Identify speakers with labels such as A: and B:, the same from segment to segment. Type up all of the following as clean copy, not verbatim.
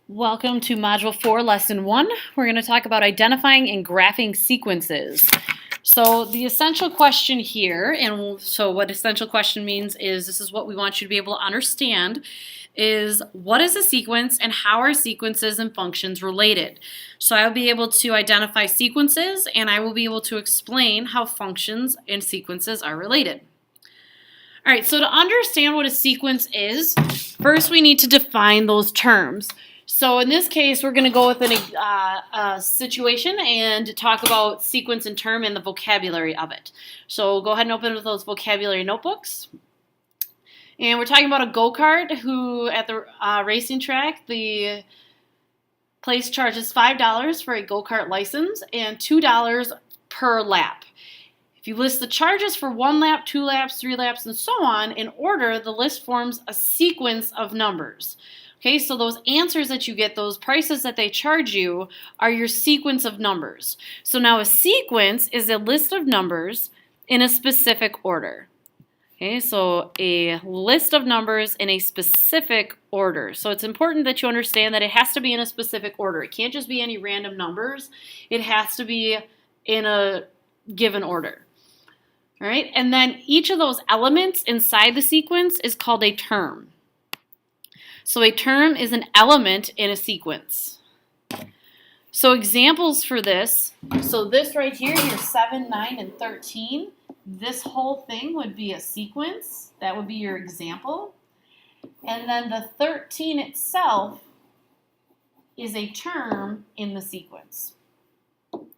A: Welcome to Module 4, Lesson 1. We're going to talk about identifying and graphing sequences. So the essential question here, and so what essential question means is this is what we want you to be able to understand, is what is a sequence and how are sequences and functions related? So I will be able to identify sequences and I will be able to explain how functions and sequences are related. All right, so to understand what a sequence is, first we need to define those terms. So in this case, we're going to go with a situation and talk about sequence and term and the vocabulary of it. So go ahead and open those vocabulary notebooks. And we're talking about a go-kart who at the racing track, the place charges $5 for a go-kart license and $2 per lap. If you list the charges for 1 lap, 2 laps, 3 laps, and so on in order, the list forms a sequence of numbers. Okay, so those answers that you get, those prices that they charge you, are your sequence of numbers. So now a sequence is a list of numbers in a specific order. Okay, so a list of numbers in a specific order. So it's important that you understand that it has to be in a specific order. It can't just be any random numbers. It has to be in a given order. All right, and then each of those elements inside the sequence is called a term. So a term is an element in a sequence. So examples for this, so this right here, your 7, 9, and 13, this whole thing would be a sequence. That would be your example. And then the 13 itself is a term in the sequence. All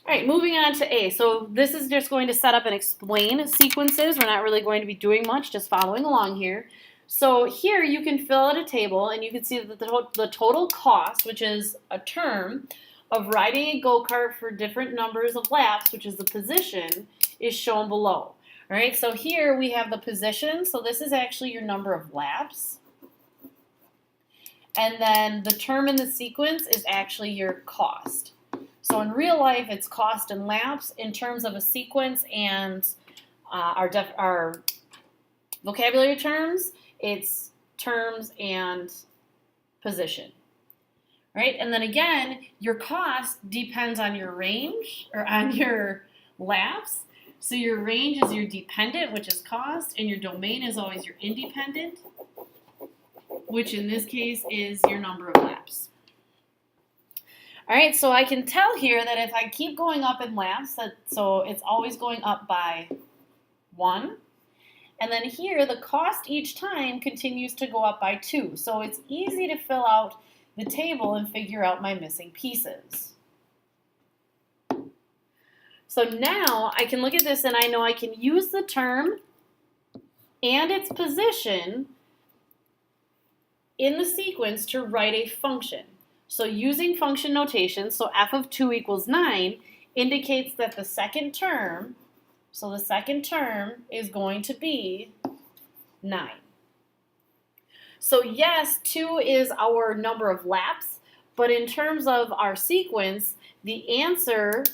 A: right, moving on to A. So this is just going to set up and explain sequences. We're not really going to be doing much, just following along here. So here you can fill out a table and you can see that the total cost, which is a term, of riding a go-kart for different numbers of laps, which is the position, is shown below. All right, so here we have the position. So this is actually your number of laps. And then the term in the sequence is actually your cost. So in real life, it's cost and laps. In terms of a sequence and our vocabulary terms, it's terms and position. Right? And then again, your cost depends on your range or on your laps. So your range is your dependent, which is cost, and your domain is always your independent, which in this case is your number of laps. All right, so I can tell here that if I keep going up in laps, so it's always going up by 1. And then here, the cost each time continues to go up by 2. So it's easy to fill out the table and figure out my missing pieces. So now I can look at this and I know I can use the term and its position in the sequence to write a function. So using function notation, so f of 2 equals 9, indicates that the second term, so the second term is going to be 9. So yes, 2 is our number of laps, but in terms of our sequence, the answer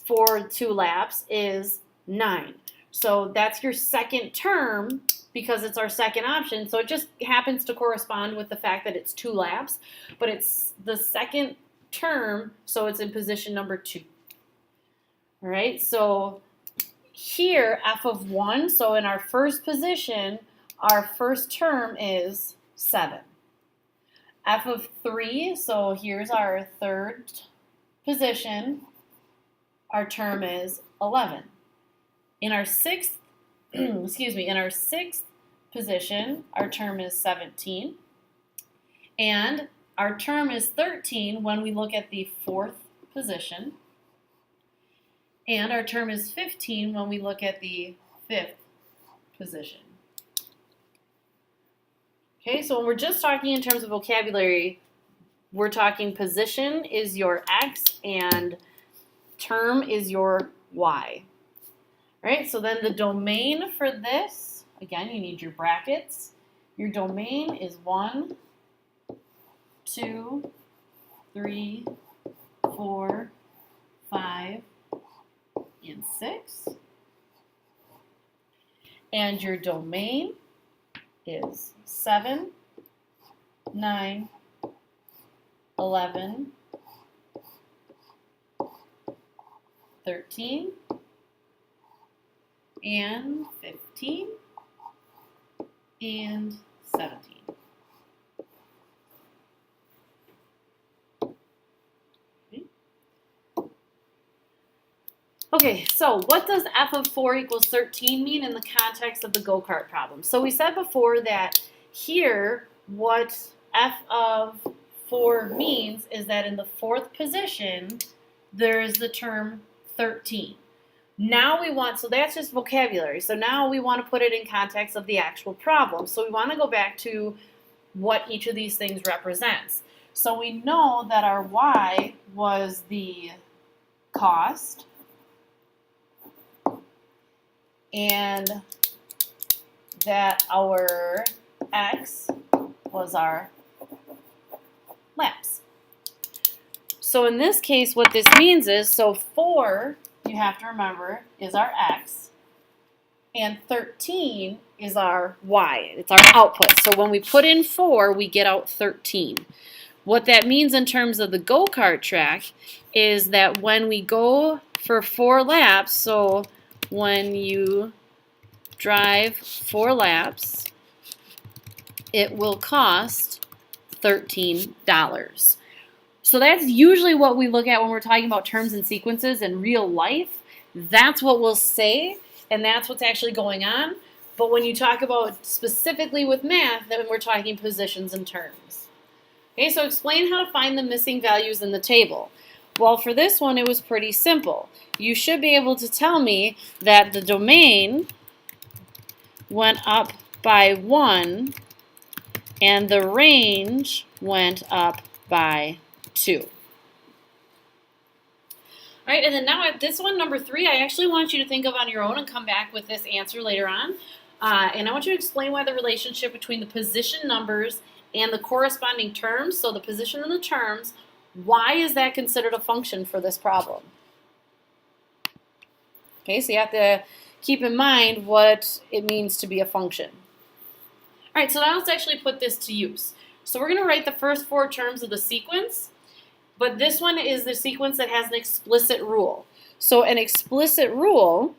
A: for 2 laps is 9. So that's your second term because it's our second option. So it just happens to correspond with the fact that it's 2 laps, but it's the second term, so it's in position number 2. All right, so here, f of 1, so in our first position, our first term is 7. F of 3, so here's our third position, our term is 11. In our sixth, in our sixth position, our term is 17. And our term is 13 when we look at the fourth position. And our term is 15 when we look at the fifth position. Okay, so when we're just talking in terms of vocabulary, we're talking position is your X and term is your Y. All right, so then the domain for this, again, you need your brackets. Your domain is 1, 2, 3, 4, 5, and 6. And your domain is 7, 9, 11, 13, and 15, and 17. Okay, so what does f of 4 equals 13 mean in the context of the go-kart problem? So we said before that here what f of 4 means is that in the fourth position there is the term 13. Now we want, so that's just vocabulary, so now we want to put it in context of the actual problem. So we want to go back to what each of these things represents. So we know that our y was the cost, and that our x was our laps. So in this case, what this means is, so 4, you have to remember, is our x, and 13 is our y. It's our output. So when we put in 4, we get out 13. What that means in terms of the go-kart track is that when we go for 4 laps, so when you drive 4 laps, it will cost $13. So that's usually what we look at when we're talking about terms and sequences in real life. That's what we'll say, and that's what's actually going on. But when you talk about specifically with math, then we're talking positions and terms. Okay, so explain how to find the missing values in the table. Well, for this one, it was pretty simple. You should be able to tell me that the domain went up by 1 and the range went up by 2. All right, and then now at this one, number 3, I actually want you to think of on your own and come back with this answer later on. And I want you to explain why the relationship between the position numbers and the corresponding terms, so the position and the terms, why is that considered a function for this problem? Okay, so you have to keep in mind what it means to be a function. All right, so now let's actually put this to use. So we're going to write the first 4 terms of the sequence, but this one is the sequence that has an explicit rule. So an explicit rule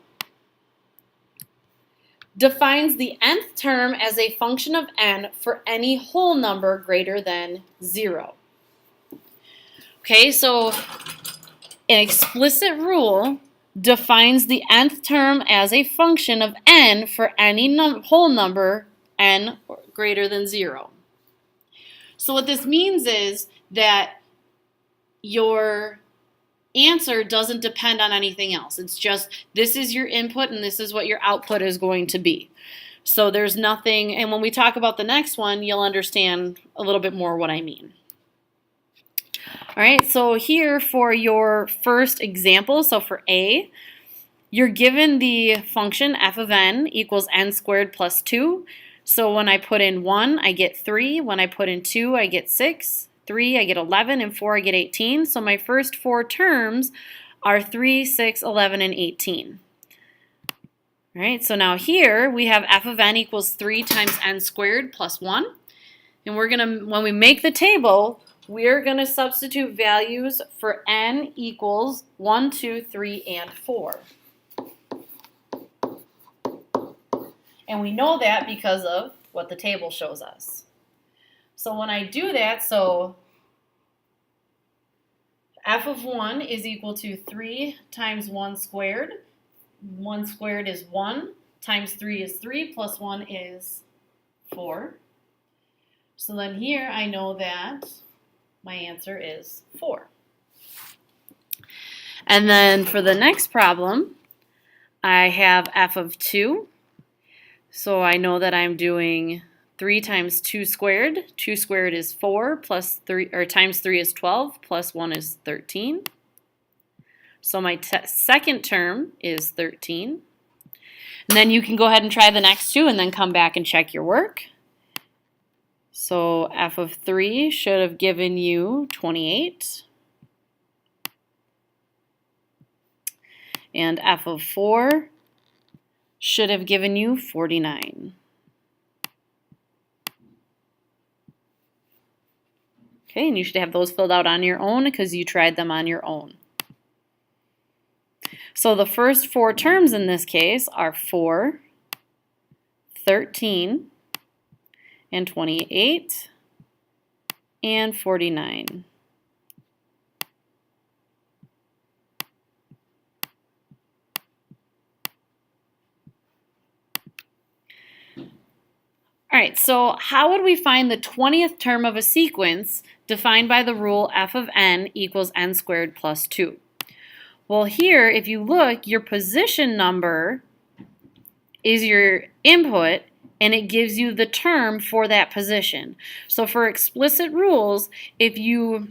A: defines the nth term as a function of n for any whole number greater than 0. Okay, so an explicit rule defines the nth term as a function of n for any whole number n greater than 0. So what this means is that your answer doesn't depend on anything else. It's just this is your input and this is what your output is going to be. So there's nothing, and when we talk about the next one, you'll understand a little bit more what I mean. All right, so here for your first example, so for A, you're given the function f of n equals n squared plus 2. So when I put in 1, I get 3. When I put in 2, I get 6. 3, I get 11, and 4, I get 18. So my first 4 terms are 3, 6, 11, and 18. All right, so now here we have f of n equals 3 times n squared plus 1. And we're going to, when we make the table, we're going to substitute values for n equals 1, 2, 3, and 4. And we know that because of what the table shows us. So when I do that, so f of 1 is equal to 3 times 1 squared. 1 squared is 1, times 3 is 3, plus 1 is 4. So then here I know that my answer is 4. And then for the next problem, I have f of 2. So I know that I'm doing 3 times 2 squared. 2 squared is 4, plus 3, or times 3 is 12, plus 1 is 13. So my second term is 13. And then you can go ahead and try the next 2 and then come back and check your work. So f of 3 should have given you 28. And f of 4 should have given you 49. Okay, and you should have those filled out on your own because you tried them on your own. So the first 4 terms in this case are 4, 13, and 28, and 49. All right, so how would we find the 20th term of a sequence defined by the rule f of n equals n squared plus 2? Well, here, if you look, your position number is your input, and it gives you the term for that position. So for explicit rules, if you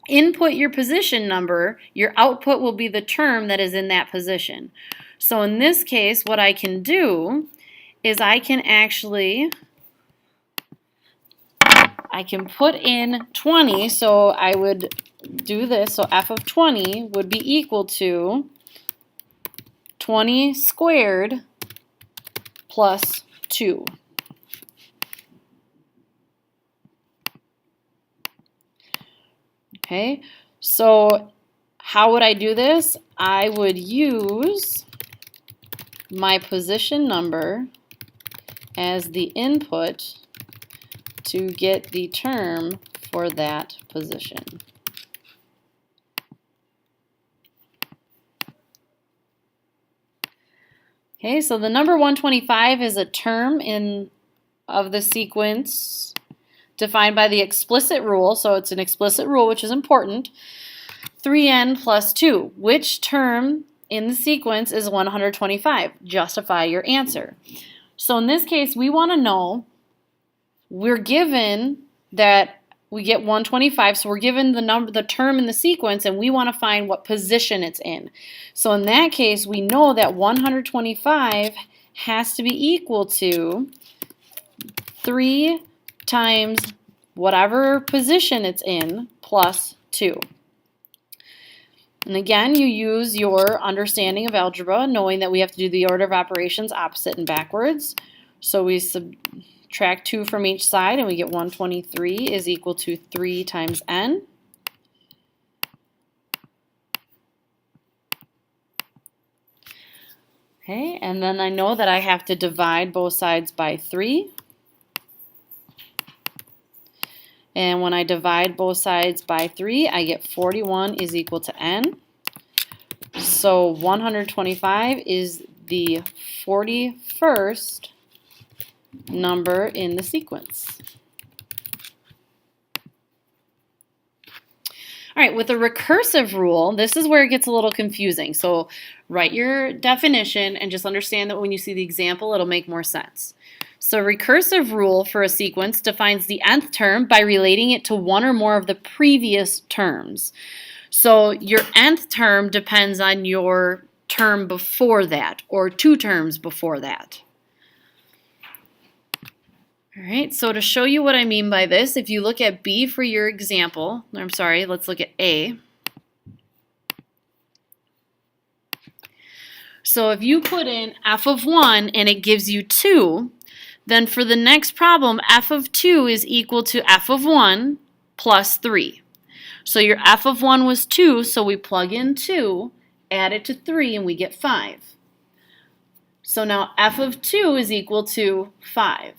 A: input your position number, your output will be the term that is in that position. So in this case, what I can do is I can put in 20, so I would do this, so f of 20 would be equal to 20 squared plus 2. Okay, so how would I do this? I would use my position number as the input to get the term for that position. Okay, so the number 125 is a term of the sequence defined by the explicit rule, so it's an explicit rule, which is important, 3n plus 2. Which term in the sequence is 125? Justify your answer. So in this case, we want to know, we're given that we get 125, so we're given the term in the sequence, and we want to find what position it's in. So in that case, we know that 125 has to be equal to 3 times whatever position it's in plus 2. And again, you use your understanding of algebra, knowing that we have to do the order of operations opposite and backwards. So we subtract 2 from each side, and we get 123 is equal to 3 times n. Okay, and then I know that I have to divide both sides by 3. And when I divide both sides by 3, I get 41 is equal to n. So 125 is the 41st number in the sequence. All right, with the recursive rule, this is where it gets a little confusing. So write your definition and just understand that when you see the example, it'll make more sense. So recursive rule for a sequence defines the nth term by relating it to one or more of the previous terms. So your nth term depends on your term before that, or 2 terms before that. All right, so to show you what I mean by this, if you look at B for your example, let's look at A. So if you put in f of 1 and it gives you 2, then for the next problem, f of 2 is equal to f of 1 plus 3. So your f of 1 was 2, so we plug in 2, add it to 3, and we get 5. So now f of 2 is equal to 5.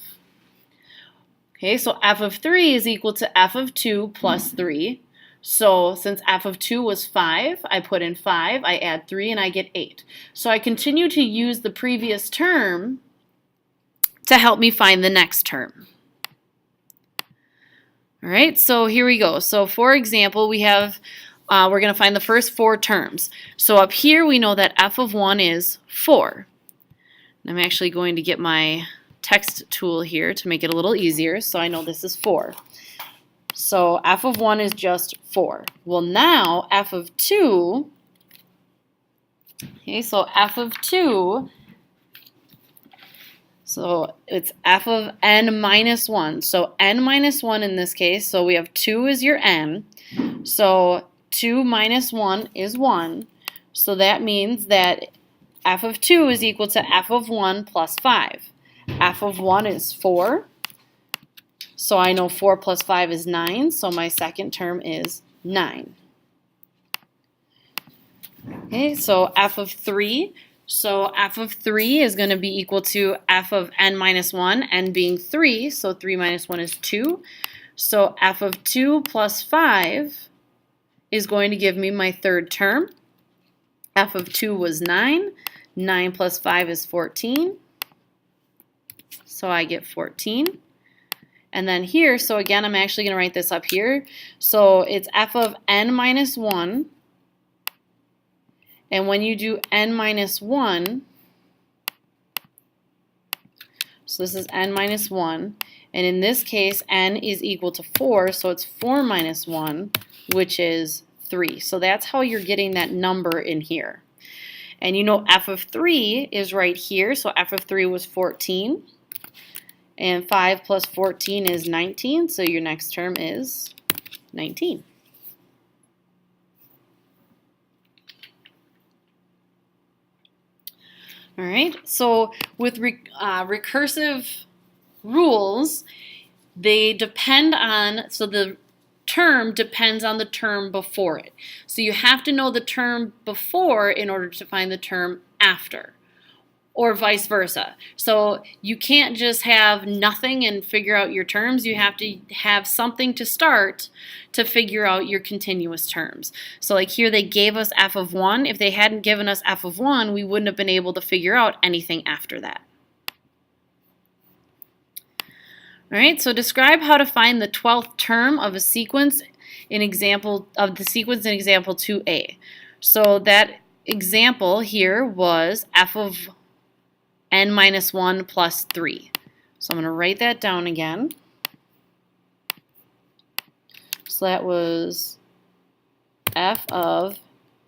A: Okay, so f of 3 is equal to f of 2 plus 3. So since f of 2 was 5, I put in 5, I add 3, and I get 8. So I continue to use the previous term to help me find the next term. All right, so here we go. So for example, we have, we're going to find the first 4 terms. So up here we know that f of 1 is 4. I'm actually going to get my text tool here to make it a little easier, so I know this is 4. So f of 1 is just 4. Well, now f of 2, okay, so f of 2, so it's f of n minus 1. So n minus 1 in this case, so we have 2 is your n. So 2 minus 1 is 1. So that means that f of 2 is equal to f of 1 plus 5. F of 1 is 4. So I know 4 plus 5 is 9, so my second term is 9. Okay, so f of 3. So f of 3 is going to be equal to f of n minus 1, n being 3, so 3 minus 1 is 2. So f of 2 plus 5 is going to give me my third term. F of 2 was 9. 9 plus 5 is 14. So I get 14. And then here, so again, I'm actually going to write this up here. So it's f of n minus 1. And when you do n minus 1, so this is n minus 1, and in this case, n is equal to 4, so it's 4 minus 1, which is 3. So that's how you're getting that number in here. And you know f of 3 is right here, so f of 3 was 14. And 5 plus 14 is 19, so your next term is 19. All right, so with recursive rules, they depend on, so the term depends on the term before it. So you have to know the term before in order to find the term after, or vice versa. So you can't just have nothing and figure out your terms. You have to have something to start to figure out your continuous terms. So like here they gave us f of 1. If they hadn't given us f of 1, we wouldn't have been able to figure out anything after that. All right, so describe how to find the 12th term of a sequence in example 2a. So that example here was f of n minus 1 plus 3. So I'm going to write that down again. So that was f of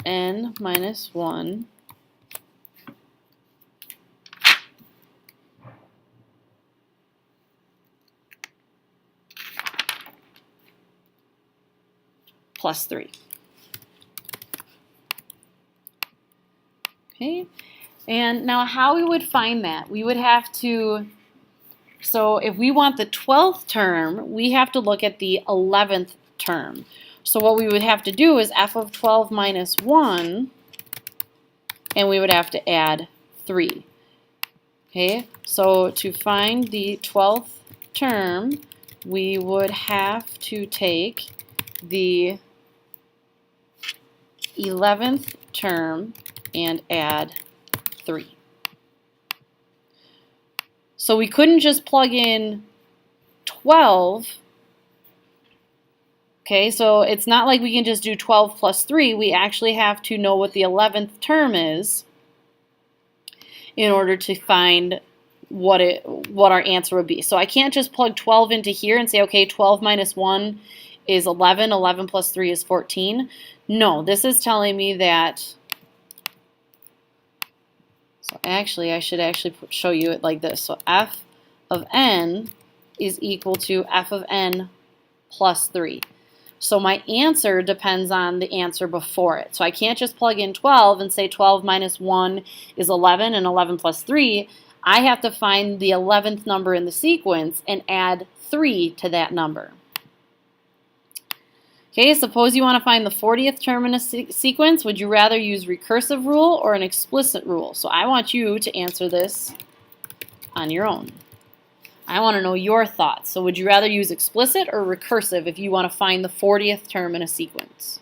A: n minus 1 plus 3. Okay, and now how we would find that? We would have to, so if we want the 12th term, we have to look at the 11th term. So what we would have to do is f of 12 minus 1, and we would have to add 3. Okay, so to find the 12th term, we would have to take the 11th term and add 3. So we couldn't just plug in 12. Okay, so it's not like we can just do 12 plus 3. We actually have to know what the 11th term is in order to find what our answer would be. So I can't just plug 12 into here and say, okay, 12 minus 1 is 11. 11 plus 3 is 14. No, this is telling me that, so actually I should actually show you it like this. So f of n is equal to f of n plus 3. So my answer depends on the answer before it. So I can't just plug in 12 and say 12 minus 1 is 11 and 11 plus 3. I have to find the 11th number in the sequence and add 3 to that number. Okay, suppose you want to find the 40th term in a sequence. Would you rather use recursive rule or an explicit rule? So I want you to answer this on your own. I want to know your thoughts. So would you rather use explicit or recursive if you want to find the 40th term in a sequence?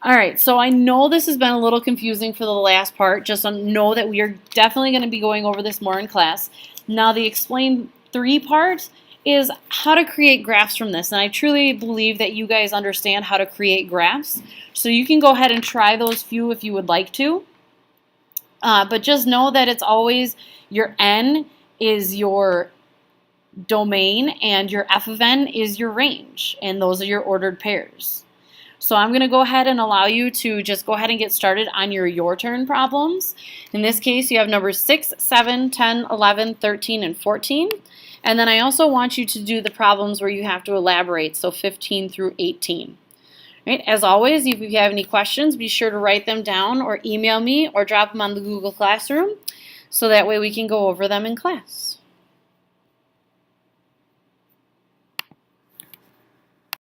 A: All right, so I know this has been a little confusing for the last part. Just know that we are definitely going to be going over this more in class. Now the explain 3 part is how to create graphs from this. And I truly believe that you guys understand how to create graphs. So you can go ahead and try those few if you would like to. But just know that it's always your n is your domain and your f of n is your range. And those are your ordered pairs. So I'm going to go ahead and allow you to just go ahead and get started on your turn problems. In this case, you have numbers 6, 7, 10, 11, 13, and 14. And then I also want you to do the problems where you have to elaborate, so 15 through 18. Right? As always, if you have any questions, be sure to write them down or email me or drop them on the Google Classroom so that way we can go over them in class.